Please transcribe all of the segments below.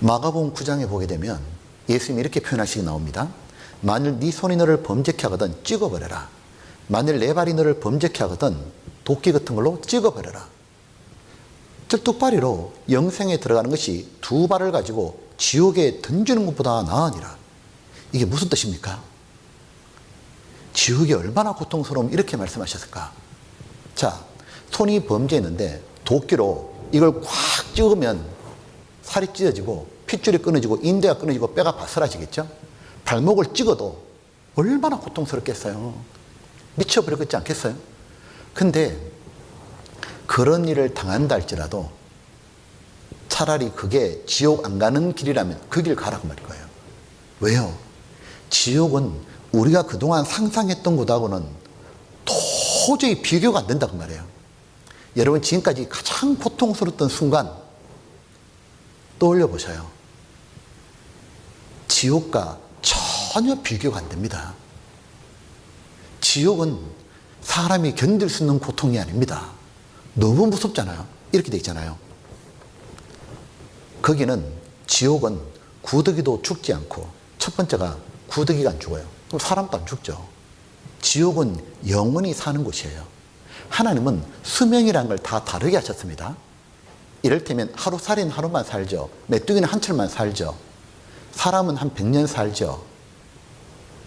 마가복음 9장에 보게 되면 예수님이 이렇게 표현하시기 나옵니다. 만일 네 손이 너를 범죄케 하거든 찍어버려라. 만일 내 발이 너를 범죄케 하거든 도끼 같은 걸로 찍어버려라. 쩔뚝발이로 영생에 들어가는 것이 두 발을 가지고 지옥에 던지는 것보다 나으니라. 이게 무슨 뜻입니까? 지옥이 얼마나 고통스러우면 이렇게 말씀하셨을까? 자, 손이 범죄했는데 도끼로 이걸 꽉 찍으면 살이 찢어지고 핏줄이 끊어지고 인대가 끊어지고 뼈가 바스라지겠죠? 발목을 찍어도 얼마나 고통스럽겠어요. 미쳐버리겠지 않겠어요? 근데 그런 일을 당한다 할지라도 차라리 그게 지옥 안 가는 길이라면 그 길 가라고 말인 거예요. 왜요? 지옥은 우리가 그동안 상상했던 것하고는 도저히 비교가 안 된다고 말해요. 여러분 지금까지 가장 고통스러웠던 순간 떠올려 보셔요. 지옥과 전혀 비교가 안 됩니다. 지옥은 사람이 견딜 수 있는 고통이 아닙니다. 너무 무섭잖아요. 이렇게 돼 있잖아요. 거기는 지옥은 구더기도 죽지 않고, 첫 번째가 구더기가 안 죽어요. 그럼 사람도 안 죽죠. 지옥은 영원히 사는 곳이에요. 하나님은 수명이라는 걸 다 다르게 하셨습니다. 이를테면 하루살이는 하루만 살죠. 메뚜기는 한철만 살죠. 사람은 한 100년 살죠.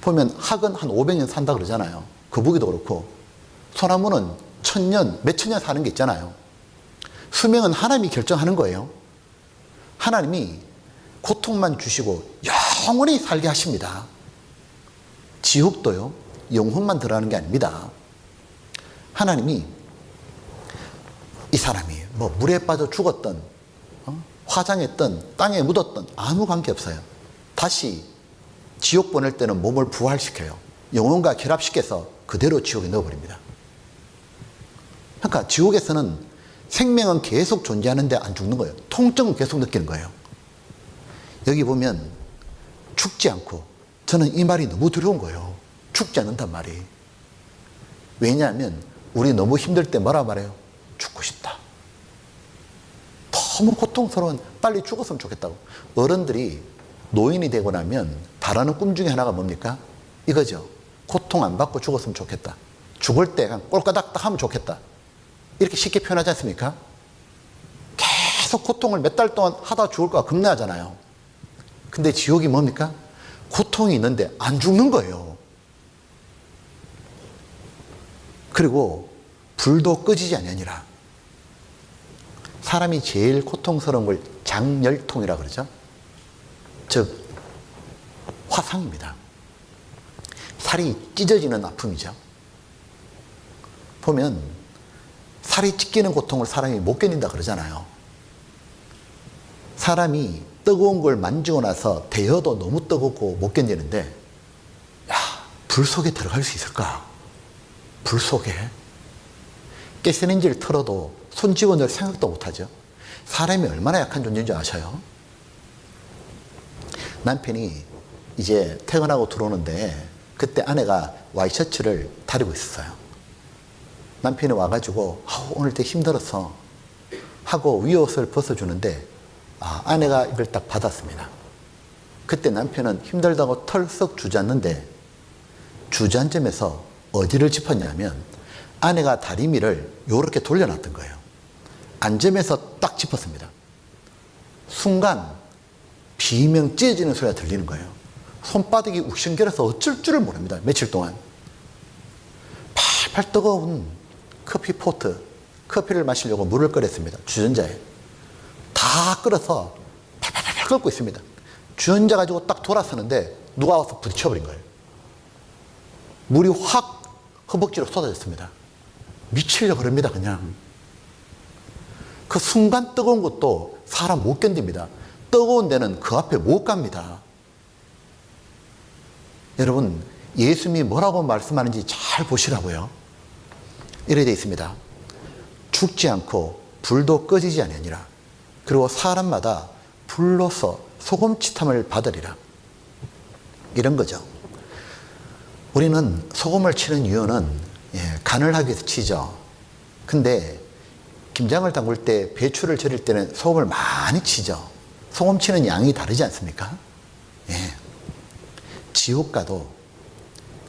보면 학은 한 500년 산다 그러잖아요. 거북이도 그렇고. 소나무는 1000년, 몇천 년 사는 게 있잖아요. 수명은 하나님이 결정하는 거예요. 하나님이 고통만 주시고 영원히 살게 하십니다. 지옥도요, 영혼만 들어가는 게 아닙니다. 하나님이 이 사람이 뭐 물에 빠져 죽었던, 화장했던, 땅에 묻었던 아무 관계 없어요. 다시 지옥 보낼 때는 몸을 부활시켜요. 영혼과 결합시켜서 그대로 지옥에 넣어버립니다. 그러니까 지옥에서는 생명은 계속 존재하는데 안 죽는 거예요. 통증은 계속 느끼는 거예요. 여기 보면 죽지 않고, 저는 이 말이 너무 두려운 거예요. 죽지 않는단 말이. 왜냐하면 우리 너무 힘들 때 뭐라 말해요? 죽고 싶다. 너무 고통스러운, 빨리 죽었으면 좋겠다고. 어른들이 노인이 되고 나면 바라는 꿈 중에 하나가 뭡니까? 이거죠. 고통 안 받고 죽었으면 좋겠다. 죽을 때 그냥 꼴까닥딱 하면 좋겠다. 이렇게 쉽게 표현하지 않습니까? 계속 고통을 몇 달 동안 하다 죽을까 겁내하잖아요. 근데 지옥이 뭡니까? 고통이 있는데 안 죽는 거예요. 그리고 불도 꺼지지 아니하니라. 사람이 제일 고통스러운 걸 장열통이라 그러죠. 즉 화상입니다. 살이 찢어지는 아픔이죠. 보면 살이 찢기는 고통을 사람이 못 견딘다 그러잖아요. 사람이 뜨거운 걸 만지고 나서 데여도 너무 뜨겁고 못 견디는데, 야, 불 속에 들어갈 수 있을까? 불 속에? 가스레인지를 틀어도 손 집어넣을 생각도 못하죠. 사람이 얼마나 약한 존재인 줄 아셔요? 남편이 이제 퇴근하고 들어오는데 그때 아내가 와이셔츠를 다리고 있었어요. 남편이 와가지고 오늘 되게 힘들었어 하고 위옷을 벗어주는데, 아내가 이걸 딱 받았습니다. 그때 남편은 힘들다고 털썩 주저앉는데, 주저앉으면서 어디를 짚었냐면 아내가 다리미를 이렇게 돌려놨던 거예요. 앉으면서 딱 짚었습니다. 순간 비명 찢어지는 소리가 들리는 거예요. 손바닥이 욱신결해서 어쩔 줄을 모릅니다. 며칠 동안. 팔팔 뜨거운 커피포트, 커피를 마시려고 물을 끓였습니다. 주전자에. 다 끓여서 팔팔팔 끓고 있습니다. 주전자 가지고 딱 돌아서는데 누가 와서 부딪혀버린 거예요. 물이 확 허벅지로 쏟아졌습니다. 미치려고 그럽니다, 그냥. 그 순간 뜨거운 것도 사람 못 견딥니다. 뜨거운 데는 그 앞에 못 갑니다. 여러분, 예수님이 뭐라고 말씀하는지 잘 보시라고요. 이래 되어 있습니다. 죽지 않고 불도 꺼지지 아니하니라. 그리고 사람마다 불로서 소금치탐을 받으리라. 이런 거죠. 우리는 소금을 치는 이유는 간을 하기 위해서 치죠. 근데 김장을 담글 때, 배추를 절일 때는 소금을 많이 치죠. 소금 치는 양이 다르지 않습니까? 예. 지옥가도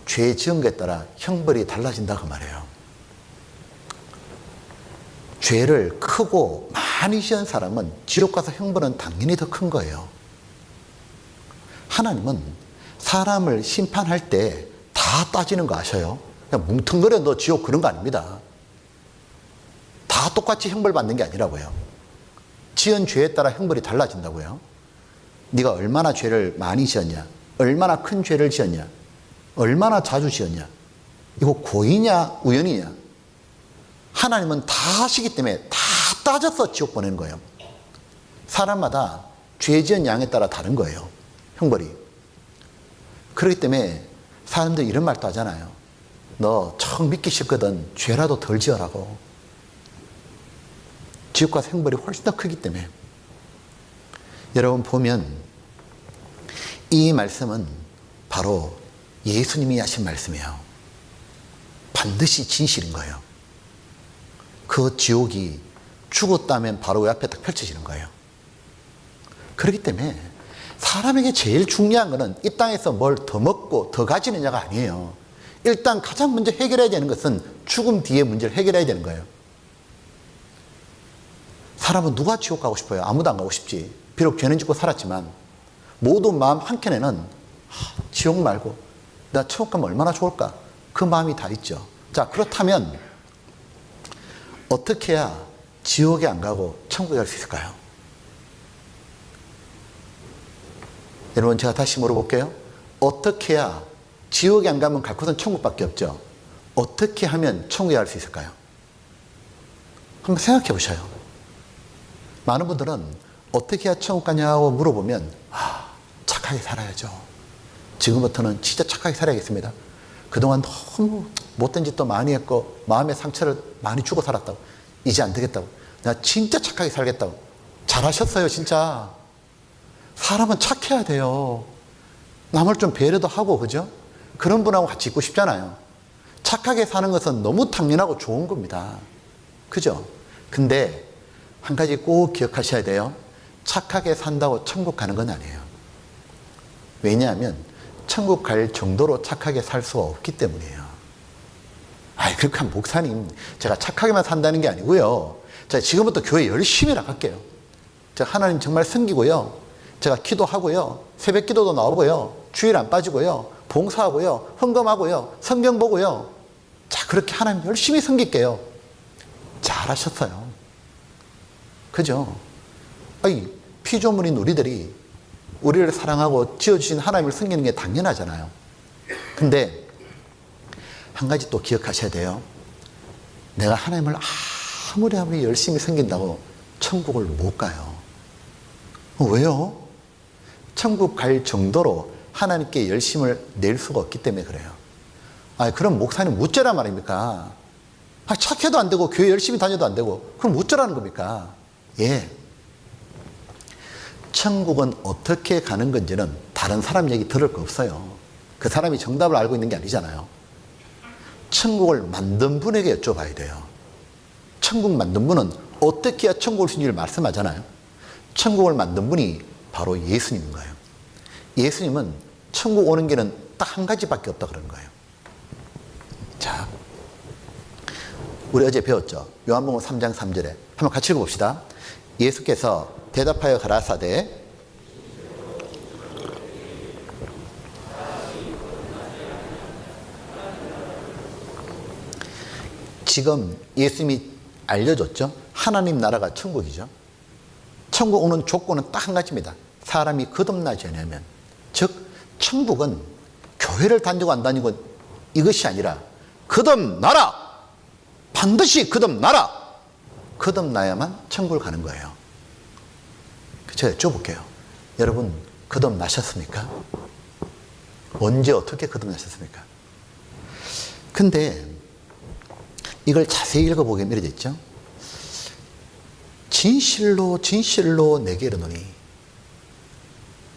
죄 지은 것에 따라 형벌이 달라진다고 말해요. 죄를 크고 많이 지은 사람은 지옥 가서 형벌은 당연히 더 큰 거예요. 하나님은 사람을 심판할 때 다 따지는 거 아셔요? 그냥 뭉텅거려 너 지옥 그런 거 아닙니다. 다 똑같이 형벌 받는 게 아니라고요. 지은 죄에 따라 형벌이 달라진다고요. 네가 얼마나 죄를 많이 지었냐, 얼마나 큰 죄를 지었냐, 얼마나 자주 지었냐, 이거 고의냐 우연이냐, 하나님은 다 아시기 때문에 다 따져서 지옥 보내는 거예요. 사람마다 죄 지은 양에 따라 다른 거예요, 형벌이. 그렇기 때문에 사람들이 이런 말도 하잖아요. 너 처음 믿기 싫거든 죄라도 덜 지어라고. 지옥 가서 형벌이 훨씬 더 크기 때문에. 여러분 보면 이 말씀은 바로 예수님이 하신 말씀이에요. 반드시 진실인 거예요. 그 지옥이 죽었다면 바로 그 앞에 딱 펼쳐지는 거예요. 그렇기 때문에 사람에게 제일 중요한 것은 이 땅에서 뭘 더 먹고 더 가지느냐가 아니에요. 일단 가장 먼저 해결해야 되는 것은 죽음 뒤의 문제를 해결해야 되는 거예요. 사람은 누가 지옥 가고 싶어요? 아무도 안 가고 싶지. 비록 죄는 짓고 살았지만 모두 마음 한켠에는 지옥 말고 나 천국 가면 얼마나 좋을까? 그 마음이 다 있죠. 자, 그렇다면 어떻게 해야 지옥에 안 가고 천국에 갈 수 있을까요? 여러분 제가 다시 물어볼게요. 어떻게 해야 지옥에 안 가면 갈 곳은 천국밖에 없죠. 어떻게 하면 천국에 갈 수 있을까요? 한번 생각해 보셔요. 많은 분들은 어떻게 해야 천국 가냐고 물어보면 착하게 살아야죠. 지금부터는 진짜 착하게 살아야겠습니다. 그동안 너무 못된 짓도 많이 했고 마음의 상처를 많이 주고 살았다고. 이제 안 되겠다고. 나 진짜 착하게 살겠다고. 잘하셨어요 진짜. 사람은 착해야 돼요. 남을 좀 배려도 하고 그죠? 그런 분하고 같이 있고 싶잖아요. 착하게 사는 것은 너무 당연하고 좋은 겁니다. 그죠? 근데 한 가지 꼭 기억하셔야 돼요. 착하게 산다고 천국 가는 건 아니에요. 왜냐하면 천국 갈 정도로 착하게 살 수가 없기 때문이에요. 그렇게 하면 목사님 제가 착하게만 산다는 게 아니고요. 자, 지금부터 교회 열심히 나갈게요. 제가 하나님 정말 섬기고요. 제가 기도하고요. 새벽 기도도 나오고요. 주일 안 빠지고요. 봉사하고요. 헌금하고요. 성경 보고요. 자, 그렇게 하나님 열심히 섬길게요. 잘하셨어요. 그죠? 피조물인 우리들이 우리를 사랑하고 지어주신 하나님을 섬기는 게 당연하잖아요. 근데 한 가지 또 기억하셔야 돼요. 내가 하나님을 아무리 열심히 섬긴다고 천국을 못 가요. 왜요? 천국 갈 정도로 하나님께 열심을 낼 수가 없기 때문에 그래요. 그럼 목사님 무죄란 말입니까? 착해도 안 되고 교회 열심히 다녀도 안 되고 그럼 무죄라는 겁니까? 예. 천국은 어떻게 가는 건지는 다른 사람 얘기 들을 거 없어요. 그 사람이 정답을 알고 있는 게 아니잖아요. 천국을 만든 분에게 여쭤봐야 돼요. 천국 만든 분은 어떻게 해야 천국을 올 수 있는지를 말씀하잖아요. 천국을 만든 분이 바로 예수님인 거예요. 예수님은 천국 오는 길은 딱 한 가지밖에 없다 그러는 거예요. 자, 우리 어제 배웠죠. 요한복음 3장 3절에 한번 같이 읽어봅시다. 예수께서 대답하여 가라사대 지금 예수님이 알려줬죠. 하나님 나라가 천국이죠. 천국 오는 조건은 딱 한 가지입니다. 사람이 거듭나지 않으면. 즉 천국은 교회를 다니고 안 다니고 이것이 아니라 거듭나라. 반드시 거듭나라. 거듭나야만 천국을 가는 거예요. 제가 여쭤볼게요. 여러분 거듭나셨습니까? 언제 어떻게 거듭나셨습니까? 근데 이걸 자세히 읽어보게 이렇게 있죠. 진실로 진실로 내게 이르노니.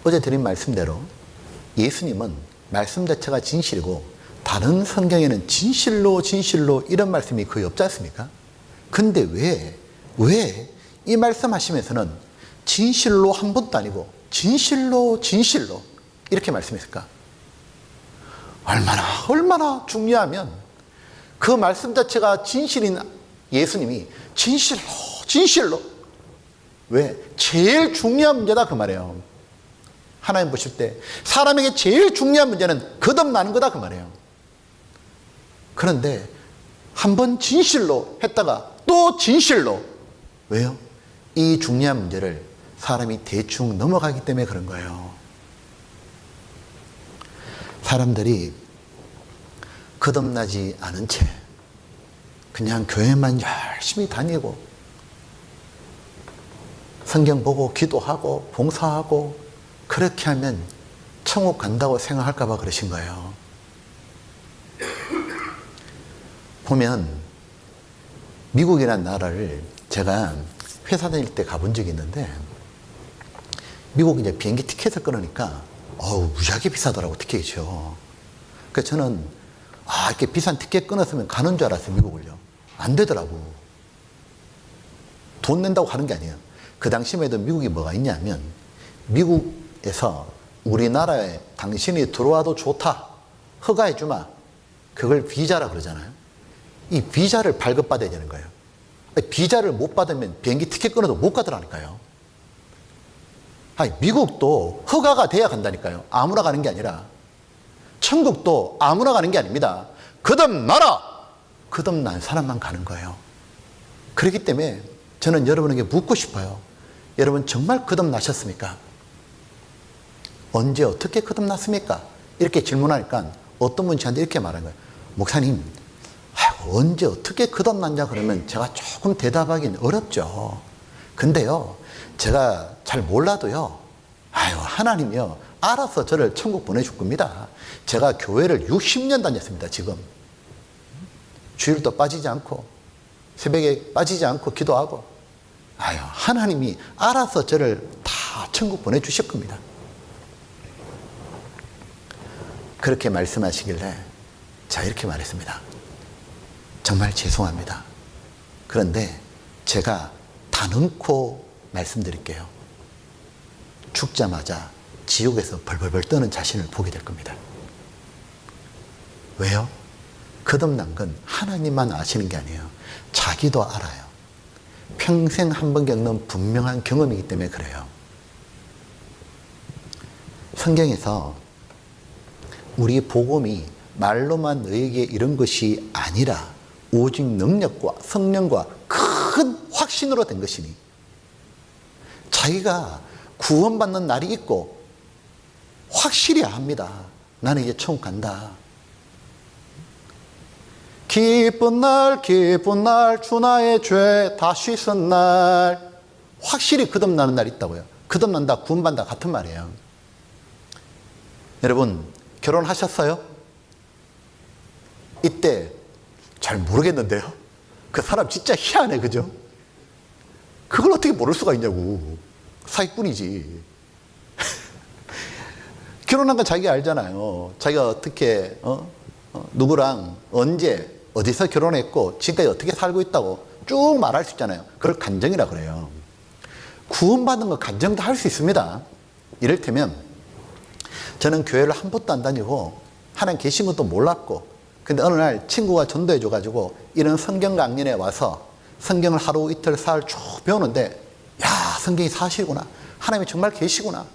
어제 드린 말씀대로 예수님은 말씀 자체가 진실이고 다른 성경에는 진실로 진실로 이런 말씀이 거의 없지 않습니까? 근데 왜 이 말씀하시면서는 진실로 한 번도 아니고 진실로 진실로 이렇게 말씀했을까? 얼마나 중요하면 그 말씀 자체가 진실인 예수님이 진실로 왜? 제일 중요한 문제다 그 말이에요. 하나님 보실 때 사람에게 제일 중요한 문제는 거듭나는 거다 그 말이에요. 그런데 한 번 진실로 했다가 또 진실로, 왜요? 이 중요한 문제를 사람이 대충 넘어가기 때문에 그런 거예요. 사람들이 거듭나지 않은 채 그냥 교회만 열심히 다니고 성경 보고 기도하고 봉사하고 그렇게 하면 천국 간다고 생각할까 봐 그러신 거예요. 보면 미국이라는 나라를 제가 회사 다닐 때 가본 적이 있는데, 미국 이제 비행기 티켓을 끊으니까 무지하게 비싸더라고, 티켓이죠. 그래서 저는 이렇게 비싼 티켓 끊었으면 가는 줄 알았어요, 미국을요. 안 되더라고. 돈 낸다고 가는 게 아니에요. 그 당시만 해도 미국이 뭐가 있냐면, 미국에서 우리나라에 당신이 들어와도 좋다, 허가해 주마, 그걸 비자라 그러잖아요. 이 비자를 발급받아야 되는 거예요. 비자를 못 받으면 비행기 티켓 끊어도 못 가더라니까요. 미국도 허가가 돼야 간다니까요. 아무나 가는 게 아니라. 천국도 아무나 가는 게 아닙니다. 거듭나라! 거듭난 사람만 가는 거예요. 그렇기 때문에 저는 여러분에게 묻고 싶어요. 여러분 정말 거듭나셨습니까? 언제 어떻게 거듭났습니까? 이렇게 질문하니까 어떤 분이 저한테 이렇게 말한 거예요. 목사님, 언제 어떻게 거듭났냐 그러면 제가 조금 대답하기는 어렵죠. 근데요, 제가 잘 몰라도요, 하나님이요, 알아서 저를 천국 보내줄 겁니다. 제가 교회를 60년 다녔습니다, 지금. 주일도 빠지지 않고, 새벽에 빠지지 않고 기도하고, 하나님이 알아서 저를 다 천국 보내주실 겁니다. 그렇게 말씀하시길래 제가 이렇게 말했습니다. 정말 죄송합니다. 그런데 제가 단언코 말씀드릴게요. 죽자마자 지옥에서 벌벌벌 떠는 자신을 보게 될 겁니다. 왜요? 거듭난 건 하나님만 아시는 게 아니에요. 자기도 알아요. 평생 한 번 겪는 분명한 경험이기 때문에 그래요. 성경에서 우리 복음이 말로만 너에게 이런 것이 아니라 오직 능력과 성령과 큰 확신으로 된 것이니, 자기가 구원받는 날이 있고 확실히 압니다. 나는 이제 천국 간다. 기쁜 날 주 나의 죄 다 씻은 날, 확실히 거듭나는 날이 있다고요. 거듭난다, 구원받는다 같은 말이에요. 여러분 결혼하셨어요? 이때 잘 모르겠는데요. 그 사람 진짜 희한해, 그죠? 그걸 어떻게 모를 수가 있냐고. 사기꾼이지. 결혼한 건 자기가 알잖아요. 자기가 어떻게 누구랑 언제 어디서 결혼했고 지금까지 어떻게 살고 있다고 쭉 말할 수 있잖아요. 그걸 간증이라 그래요. 구원받는 거 간증도 할 수 있습니다. 이를테면 저는 교회를 한 번도 안 다니고 하나님 계신 것도 몰랐고, 근데 어느 날 친구가 전도해 줘가지고 이런 성경 강연에 와서 성경을 하루 이틀 사흘 쭉 배우는데, 야, 성경이 사실이구나, 하나님이 정말 계시구나,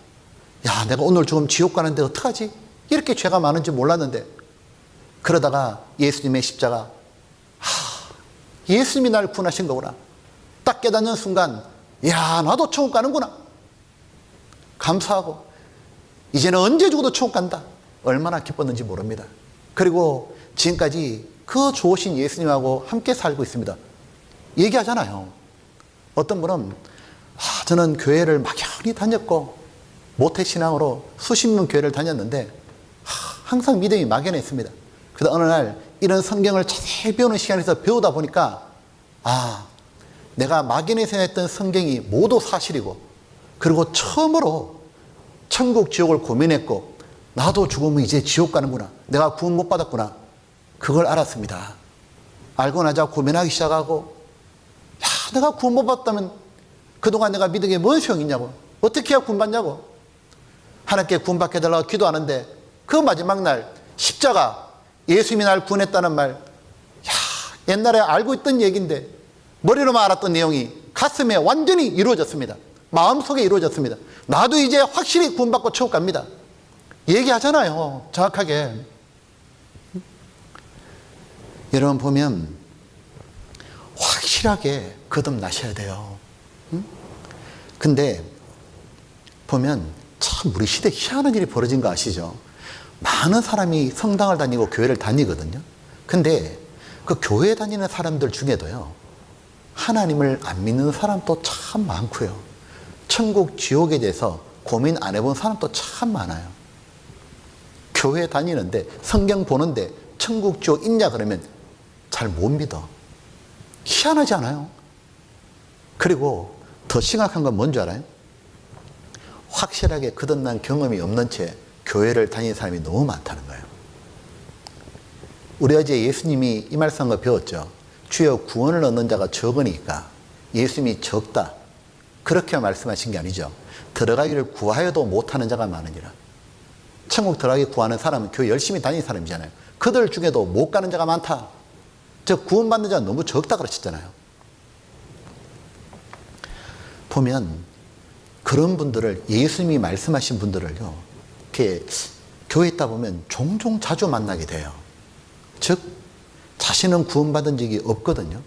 야, 내가 오늘 조금 지옥 가는데 어떡하지? 이렇게 죄가 많은지 몰랐는데, 그러다가 예수님의 십자가, 예수님이 나를 구원하신 거구나, 딱 깨닫는 순간, 야, 나도 천국 가는구나, 감사하고 이제는 언제 죽어도 천국 간다, 얼마나 기뻤는지 모릅니다. 그리고 지금까지 그 좋으신 예수님하고 함께 살고 있습니다. 얘기하잖아요. 어떤 분은 저는 교회를 막연히 다녔고 모태신앙으로 수십 년 교회를 다녔는데 항상 믿음이 막연했습니다. 그래서 어느 날 이런 성경을 자세히 배우는 시간에서 배우다 보니까 내가 막연히 생각했던 성경이 모두 사실이고, 그리고 처음으로 천국 지옥을 고민했고, 나도 죽으면 이제 지옥 가는구나, 내가 구원 못 받았구나, 그걸 알았습니다. 알고 나자 고민하기 시작하고, 야, 내가 구원 못 받았다면 그동안 내가 믿은 게 뭔 소용이 있냐고. 어떻게 해야 구원받냐고. 하나님께 구원받게 해달라고 기도하는데 그 마지막 날 십자가, 예수님이 날 구원했다는 말, 옛날에 알고 있던 얘기인데 머리로만 알았던 내용이 가슴에 완전히 이루어졌습니다. 마음속에 이루어졌습니다. 나도 이제 확실히 구원받고 천국 갑니다. 얘기하잖아요, 정확하게. 여러분 보면 확실하게 거듭나셔야 돼요. 근데 보면 참 우리 시대에 희한한 일이 벌어진 거 아시죠? 많은 사람이 성당을 다니고 교회를 다니거든요. 근데 그 교회 다니는 사람들 중에도요, 하나님을 안 믿는 사람도 참 많고요, 천국 지옥에 대해서 고민 안 해본 사람도 참 많아요. 교회 다니는데 성경 보는데 천국 지옥 있냐 그러면 잘 못 믿어. 희한하지 않아요? 그리고 더 심각한 건 뭔지 알아요? 확실하게 거듭난 경험이 없는 채 교회를 다니는 사람이 너무 많다는 거예요. 우리 어제 예수님이 이 말씀을 배웠죠. 주여 구원을 얻는 자가 적으니까 예수님이 적다, 그렇게 말씀하신 게 아니죠. 들어가기를 구하여도 못하는 자가 많으니라. 천국 들어가기 구하는 사람은 교회 열심히 다니는 사람이잖아요. 그들 중에도 못 가는 자가 많다. 즉 구원받는 자가 너무 적다 그러셨잖아요. 보면 그런 분들을, 예수님이 말씀하신 분들을요, 이렇게 교회에 있다 보면 종종 자주 만나게 돼요. 즉 자신은 구원받은 적이 없거든요.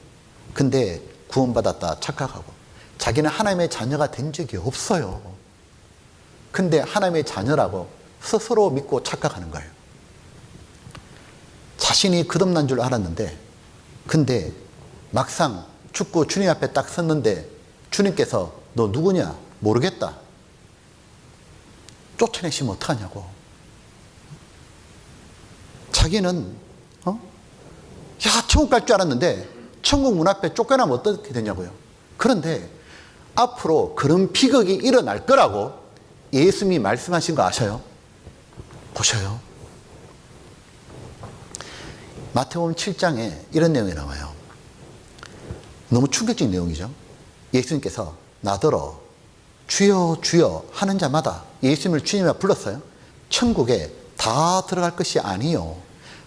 근데 구원받았다 착각하고 자기는 하나님의 자녀가 된 적이 없어요. 근데 하나님의 자녀라고 스스로 믿고 착각하는 거예요. 자신이 거듭난 줄 알았는데, 근데 막상 죽고 주님 앞에 딱 섰는데 주님께서 너 누구냐? 모르겠다. 쫓아내시면 어떡하냐고. 자기는 천국 갈 줄 알았는데 천국 문 앞에 쫓겨나면 어떻게 되냐고요. 그런데 앞으로 그런 비극이 일어날 거라고 예수님이 말씀하신 거 아셔요? 보셔요. 마태복음 7장에 이런 내용이 나와요. 너무 충격적인 내용이죠. 예수님께서 나더러 주여 주여 하는 자마다 예수님을 주님이라 불렀어요. 천국에 다 들어갈 것이 아니요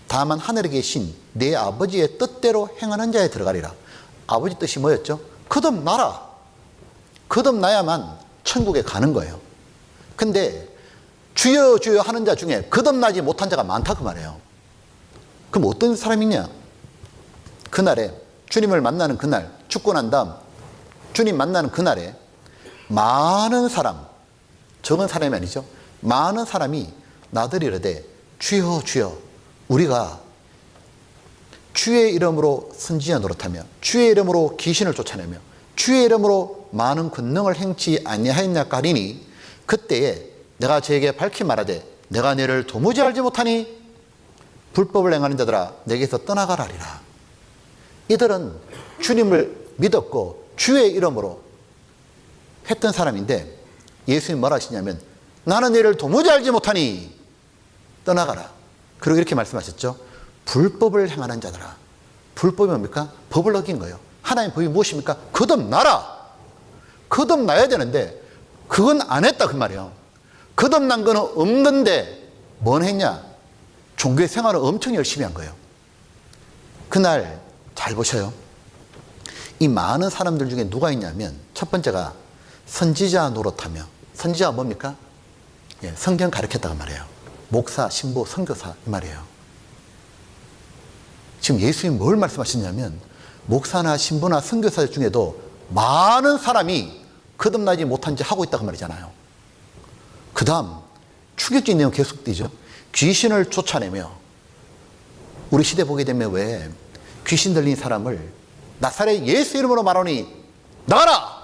다만 하늘에 계신 내 아버지의 뜻대로 행하는 자에 들어가리라. 아버지 뜻이 뭐였죠? 거듭나라. 거듭나야만 천국에 가는 거예요. 근데 주여 주여 하는 자 중에 거듭나지 못한 자가 많다 그 말이에요. 그럼 어떤 사람이냐? 그날에 주님을 만나는 그날, 죽고 난 다음 주님 만나는 그날에 많은 사람, 적은 사람이 아니죠, 많은 사람이 나더러 이르되 주여 주여 우리가 주의 이름으로 선지자 노릇하며 주의 이름으로 귀신을 쫓아내며 주의 이름으로 많은 권능을 행치 아니하였냐까 하리니 그때에 내가 저에게 밝히 말하되 내가 너를 도무지 알지 못하니 불법을 행하는 자들아 내게서 떠나가라 하리라. 이들은 주님을 믿었고 주의 이름으로 했던 사람인데 예수님이 뭐라 하시냐면 나는 너를 도무지 알지 못하니 떠나가라. 그리고 이렇게 말씀하셨죠. 불법을 행하는 자들아. 불법이 뭡니까? 법을 어긴 거예요. 하나님의 법이 무엇입니까? 거듭나라. 거듭나야 되는데 그건 안 했다 그 말이에요. 거듭난 거는 없는데 뭔 했냐? 종교 생활을 엄청 열심히 한 거예요. 그날 잘 보셔요. 이 많은 사람들 중에 누가 있냐면 첫 번째가 선지자 노릇하며, 선지자가 뭡니까? 성경 가르쳤다고 말이에요. 목사, 신부, 선교사 이 말이에요. 지금 예수님이 뭘 말씀하셨냐면 목사나 신부나 선교사 중에도 많은 사람이 거듭나지 못한 짓 하고 있다고 말이잖아요. 그 다음 충격적인 내용 계속되죠. 귀신을 쫓아내며, 우리 시대 보게 되면 왜 귀신 들린 사람을 나사렛 예수 이름으로 말하니 나가라!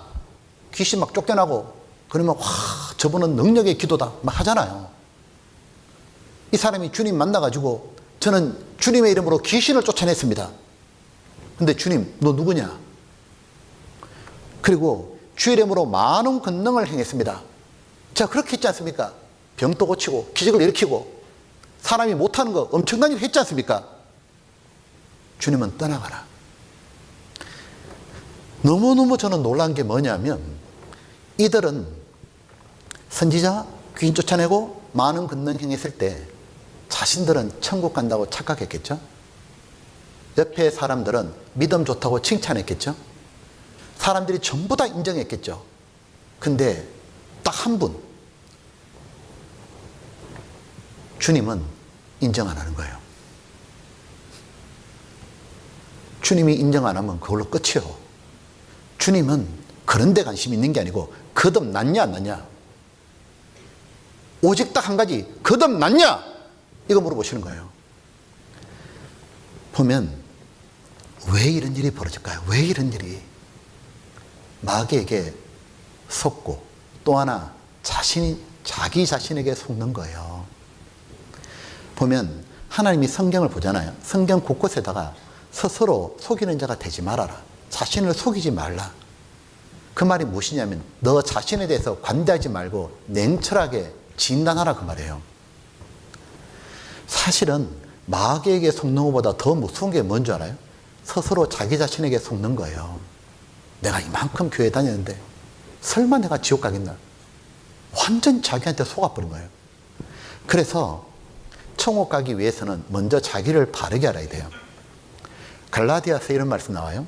귀신 막 쫓겨나고 그러면 와 저분은 능력의 기도다 막 하잖아요. 이 사람이 주님 만나가지고 저는 주님의 이름으로 귀신을 쫓아냈습니다. 근데 주님 너 누구냐? 그리고 주의 이름으로 많은 권능을 행했습니다. 자 그렇게 했지 않습니까? 병도 고치고 기적을 일으키고 사람이 못하는 거 엄청난 일 했지 않습니까? 주님은 떠나가라. 너무너무 저는 놀란 게 뭐냐면 이들은 선지자 귀인 쫓아내고 많은 권능 행했을 때 자신들은 천국 간다고 착각했겠죠. 옆에 사람들은 믿음 좋다고 칭찬했겠죠. 사람들이 전부 다 인정했겠죠. 근데 딱 한 분, 주님은 인정 안 하는 거예요. 주님이 인정 안 하면 그걸로 끝이에요. 주님은 그런 데 관심이 있는 게 아니고 거듭났냐 안 났냐, 오직 딱 한 가지, 거듭났냐, 이거 물어보시는 거예요. 보면 왜 이런 일이 벌어질까요? 왜 이런 일이? 마귀에게 속고 또 하나 자기 자신에게 속는 거예요. 보면 하나님이 성경을 보잖아요. 성경 곳곳에다가 스스로 속이는 자가 되지 말아라, 자신을 속이지 말라. 그 말이 무엇이냐면 너 자신에 대해서 관대하지 말고 냉철하게 진단하라, 그 말이에요. 사실은 마귀에게 속는 것보다 더 무서운 게 뭔지 알아요? 스스로 자기 자신에게 속는 거예요. 내가 이만큼 교회 다녔는데 설마 내가 지옥 가겠나? 완전 자기한테 속아버린 거예요. 그래서 천국 가기 위해서는 먼저 자기를 바르게 알아야 돼요. 갈라디아서 이런 말씀 나와요.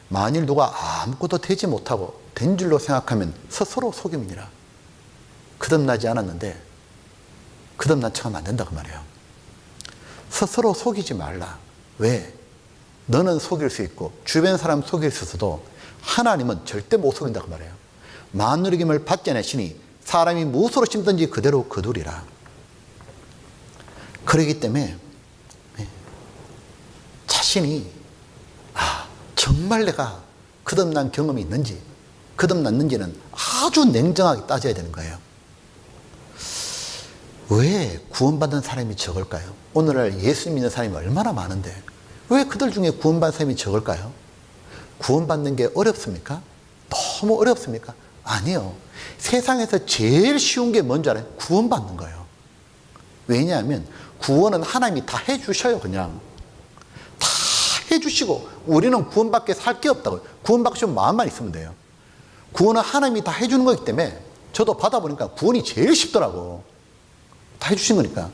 만일 누가 아무것도 되지 못하고 된 줄로 생각하면 스스로 속임이니라. 거듭나지 않았는데 거듭난 척하면 안 된다, 그 말이에요. 스스로 속이지 말라. 왜? 너는 속일 수 있고 주변 사람 속일 수 있어도 하나님은 절대 못 속인다, 그 말이에요. 만누리김을 받지 않으시니 사람이 무엇으로 심든지 그대로 거두리라. 그러기 때문에 자신이 정말 내가 거듭난 경험이 있는지 거듭났는지는 아주 냉정하게 따져야 되는 거예요. 왜 구원받은 사람이 적을까요? 오늘날 예수 믿는 사람이 얼마나 많은데 왜 그들 중에 구원받은 사람이 적을까요? 구원받는 게 어렵습니까? 너무 어렵습니까? 아니요. 세상에서 제일 쉬운 게 뭔지 알아요? 구원받는 거예요. 왜냐하면 구원은 하나님이 다 해주셔요. 그냥 다 해주시고 우리는 구원받게 살 게 없다고요. 구원받고 싶으면 마음만 있으면 돼요. 구원은 하나님이 다 해주는 거기 때문에 저도 받아보니까 구원이 제일 쉽더라고. 다 해주신 거니까.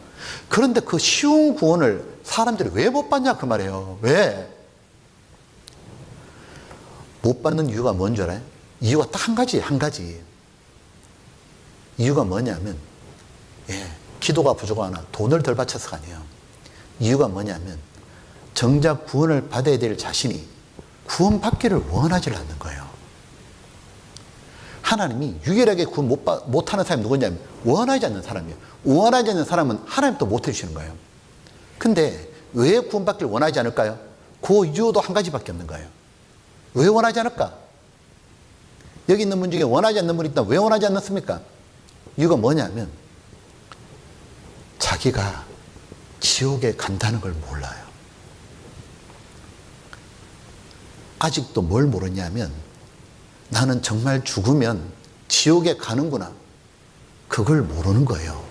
그런데 그 쉬운 구원을 사람들이 왜 못 받냐, 그 말이에요. 왜? 못 받는 이유가 뭔지 알아요? 이유가 딱 한 가지. 이유가 뭐냐면 기도가 부족하거나 돈을 덜 바쳐서가 아니에요. 이유가 뭐냐면 정작 구원을 받아야 될 자신이 구원받기를 원하지 않는 거예요. 하나님이 유일하게 구원 못하는 사람이 누구냐면 원하지 않는 사람이에요. 원하지 않는 사람은 하나님도 못 해주시는 거예요. 근데 왜 구원받기를 원하지 않을까요? 그 이유도 한 가지밖에 없는 거예요. 왜 원하지 않을까? 여기 있는 분 중에 원하지 않는 분이 있다. 왜 원하지 않습니까? 이유가 뭐냐면 자기가 지옥에 간다는 걸 몰라요. 아직도 뭘 모르냐면 나는 정말 죽으면 지옥에 가는구나. 그걸 모르는 거예요.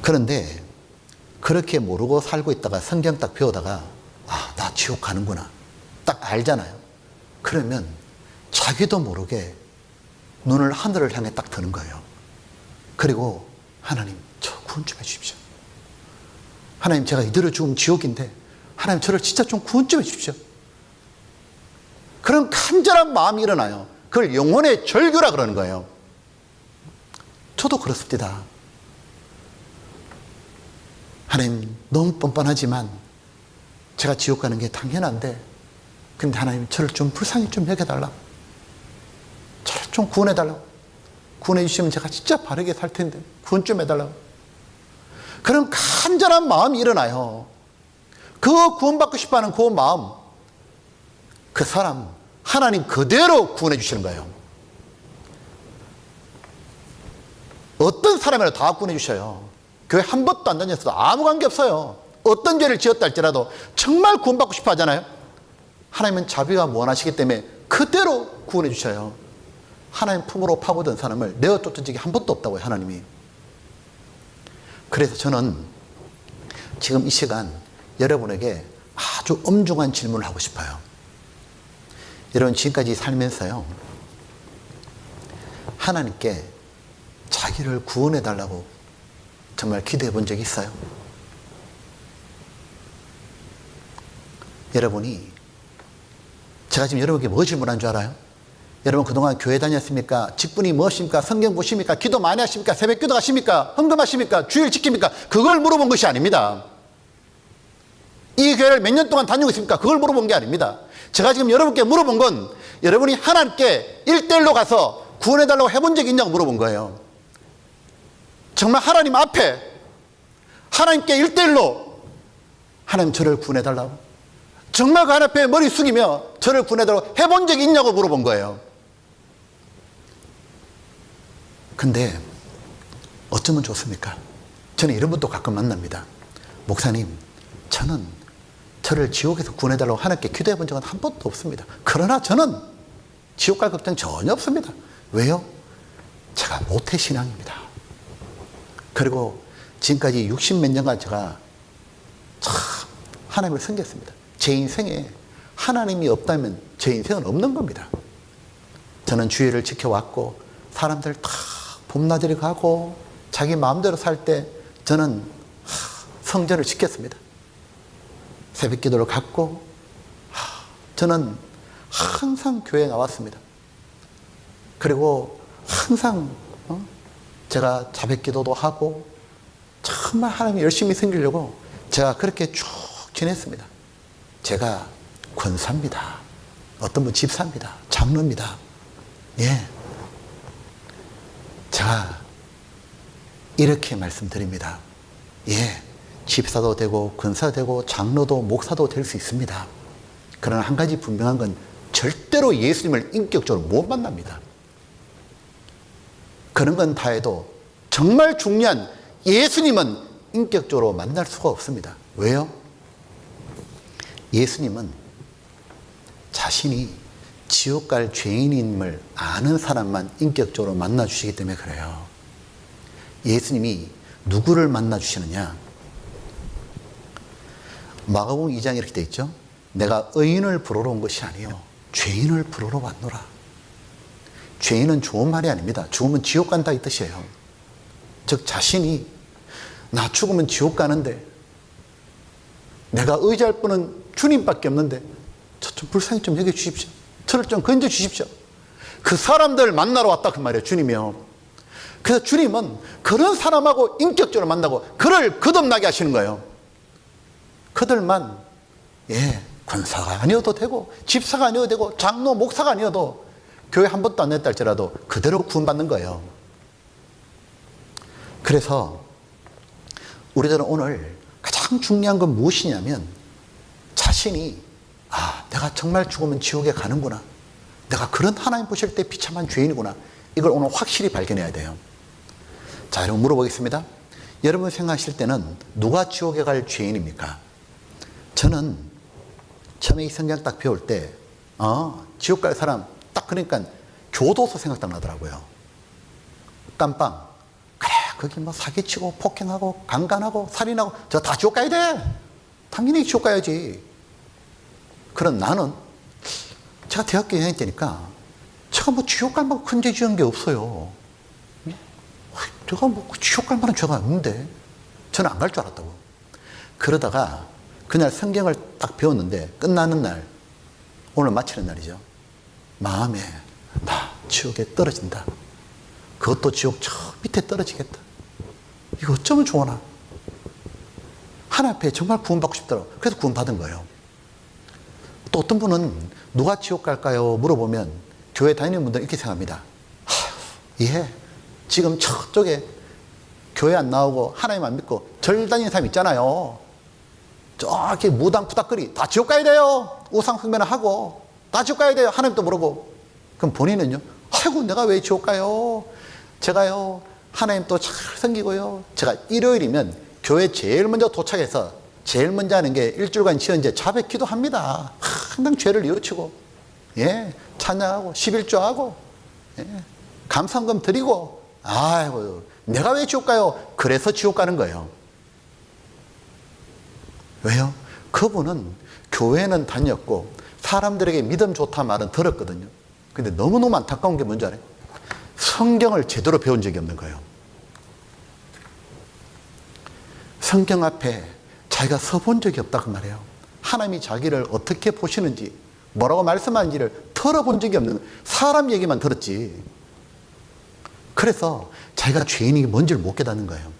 그런데 그렇게 모르고 살고 있다가 성경 딱 배우다가 나 지옥 가는구나. 딱 알잖아요. 그러면 자기도 모르게 눈을 하늘을 향해 딱 드는 거예요. 그리고 하나님, 저 구원 좀 해주십시오. 하나님, 제가 이대로 죽으면 지옥인데 하나님, 저를 진짜 좀 구원 좀 해주십시오. 그런 간절한 마음이 일어나요. 그걸 영혼의 절규라 그러는 거예요. 저도 그렇습니다. 하나님, 너무 뻔뻔하지만 제가 지옥 가는 게 당연한데 근데 하나님, 저를 좀 불쌍히 좀 여겨달라. 저를 좀 구원해달라고. 구원해 주시면 제가 진짜 바르게 살 텐데 구원 좀 해달라고. 그런 간절한 마음이 일어나요. 그 구원받고 싶어하는 그 마음, 그 사람 하나님 그대로 구원해 주시는 거예요. 어떤 사람이라도 다 구원해 주셔요. 교회 한 번도 안 다녔어도 아무 관계 없어요. 어떤 죄를 지었다 할지라도 정말 구원받고 싶어 하잖아요. 하나님은 자비가 무한하시기 때문에 그대로 구원해 주셔요. 하나님 품으로 파고든 사람을 내어 쫓은 적이 한 번도 없다고요, 하나님이. 그래서 저는 지금 이 시간 여러분에게 아주 엄중한 질문을 하고 싶어요. 여러분, 지금까지 살면서요, 하나님께 자기를 구원해 달라고 정말 기도해 본 적이 있어요? 여러분이, 제가 지금 여러분께 뭐 질문한 줄 알아요? 여러분 그동안 교회 다녔습니까? 직분이 무엇입니까? 성경 보십니까? 기도 많이 하십니까? 새벽 기도 하십니까? 헌금하십니까? 주일 지킵니까? 그걸 물어본 것이 아닙니다. 이 교회를 몇 년 동안 다니고 있습니까? 그걸 물어본 게 아닙니다. 제가 지금 여러분께 물어본 건 여러분이 하나님께 1대1로 가서 구원해달라고 해본 적이 있냐고 물어본 거예요. 정말 하나님 앞에 하나님께 1대1로 하나님 저를 구원해달라고, 정말 그 하나님 앞에 머리 숙이며 저를 구원해달라고 해본 적이 있냐고 물어본 거예요. 근데 어쩌면 좋습니까? 저는 이런 분도 가끔 만납니다. 목사님, 저는 저를 지옥에서 구원해달라고 하나님께 기도해 본 적은 한 번도 없습니다. 그러나 저는 지옥 갈 걱정 전혀 없습니다. 왜요? 제가 모태신앙입니다. 그리고 지금까지 60몇 년간 제가 참 하나님을 섬겼습니다. 제 인생에 하나님이 없다면 제 인생은 없는 겁니다. 저는 주의를 지켜왔고, 사람들 다 봄나들이 가고 자기 마음대로 살 때 저는 성전을 지켰습니다. 새벽 기도를 갔고, 저는 항상 교회에 나왔습니다. 그리고 항상 제가 자백 기도도 하고 정말 하나님 열심히 섬기려고 제가 그렇게 쭉 지냈습니다. 제가 권사입니다. 어떤 분 집사입니다. 장로입니다. 예. 제가 이렇게 말씀드립니다. 예. 집사도 되고 권사도 되고 장로도 목사도 될 수 있습니다. 그러나 한 가지 분명한 건 절대로 예수님을 인격적으로 못 만납니다. 그런 건 다 해도 정말 중요한 예수님은 인격적으로 만날 수가 없습니다. 왜요? 예수님은 자신이 지옥 갈 죄인임을 아는 사람만 인격적으로 만나 주시기 때문에 그래요. 예수님이 누구를 만나 주시느냐? 마가복음 2장에 이렇게 되어 있죠. 내가 의인을 부르러 온 것이 아니요 죄인을 부르러 왔노라. 죄인은 좋은 말이 아닙니다. 죽으면 지옥 간다 이 뜻이에요. 즉 자신이 나 죽으면 지옥 가는데 내가 의지할 분은 주님밖에 없는데 저 좀 불쌍히 좀 여겨 주십시오. 저를 좀 건져 주십시오. 그 사람들 만나러 왔다 그 말이에요. 주님이요. 그래서 주님은 그런 사람하고 인격적으로 만나고 그를 거듭나게 하시는 거예요. 그들만 권사가 아니어도 되고 집사가 아니어도 되고 장로 목사가 아니어도 교회 한 번도 안 냈다 할지라도 그대로 구원받는 거예요. 그래서 우리들은 오늘 가장 중요한 건 무엇이냐면 자신이 내가 정말 죽으면 지옥에 가는구나. 내가 그런 하나님 보실 때 비참한 죄인이구나. 이걸 오늘 확실히 발견해야 돼요. 자, 여러분 물어보겠습니다. 여러분 생각하실 때는 누가 지옥에 갈 죄인입니까? 저는 처음에 이 성경 딱 배울 때 지옥 갈 사람 딱 그러니까 교도소 생각딱 나더라고요. 깜빵. 그래 거기 뭐 사기치고 폭행하고 강간하고 살인하고 저 다 지옥 가야 돼. 당연히 지옥 가야지. 그런 나는 제가 대학교 2학년 때니까 제가 뭐 지옥 갈 만큼 큰 죄 지은 게 없어요. 제가 뭐 지옥 갈 만한 죄가 없는데 저는 안 갈 줄 알았다고. 그러다가 그날 성경을 딱 배웠는데 끝나는 날, 오늘 마치는 날이죠. 마음에 나 지옥에 떨어진다. 그것도 지옥 저 밑에 떨어지겠다. 이거 어쩌면 좋으나. 하나님 앞에 정말 구원받고 싶더라고. 그래서 구원받은 거예요. 또 어떤 분은 누가 지옥 갈까요? 물어보면 교회 다니는 분들은 이렇게 생각합니다. 지금 저쪽에 교회 안 나오고 하나님 안 믿고 절 다니는 사람 있잖아요. 저렇게 무당 푸닥거리 다 지옥 가야 돼요. 우상 숭배나 하고 다 지옥 가야 돼요. 하나님도 모르고. 그럼 본인은요? 아이고 내가 왜 지옥 가요? 제가요 하나님 또 잘 섬기고요. 제가 일요일이면 교회 제일 먼저 도착해서 제일 먼저 하는 게 일주일간 지은제 자백 기도합니다. 항상 죄를 뉘우치고 찬양하고 11조하고 감사금 드리고 아이고 내가 왜 지옥 가요? 그래서 지옥 가는 거예요. 왜요? 그분은 교회는 다녔고 사람들에게 믿음 좋다 말은 들었거든요. 근데 너무너무 안타까운 게 뭔지 알아요? 성경을 제대로 배운 적이 없는 거예요. 성경 앞에 자기가 서본 적이 없다고 말해요. 하나님이 자기를 어떻게 보시는지, 뭐라고 말씀하는지를 들어본 적이 없는, 사람 얘기만 들었지. 그래서 자기가 죄인이 뭔지를 못 깨닫는 거예요.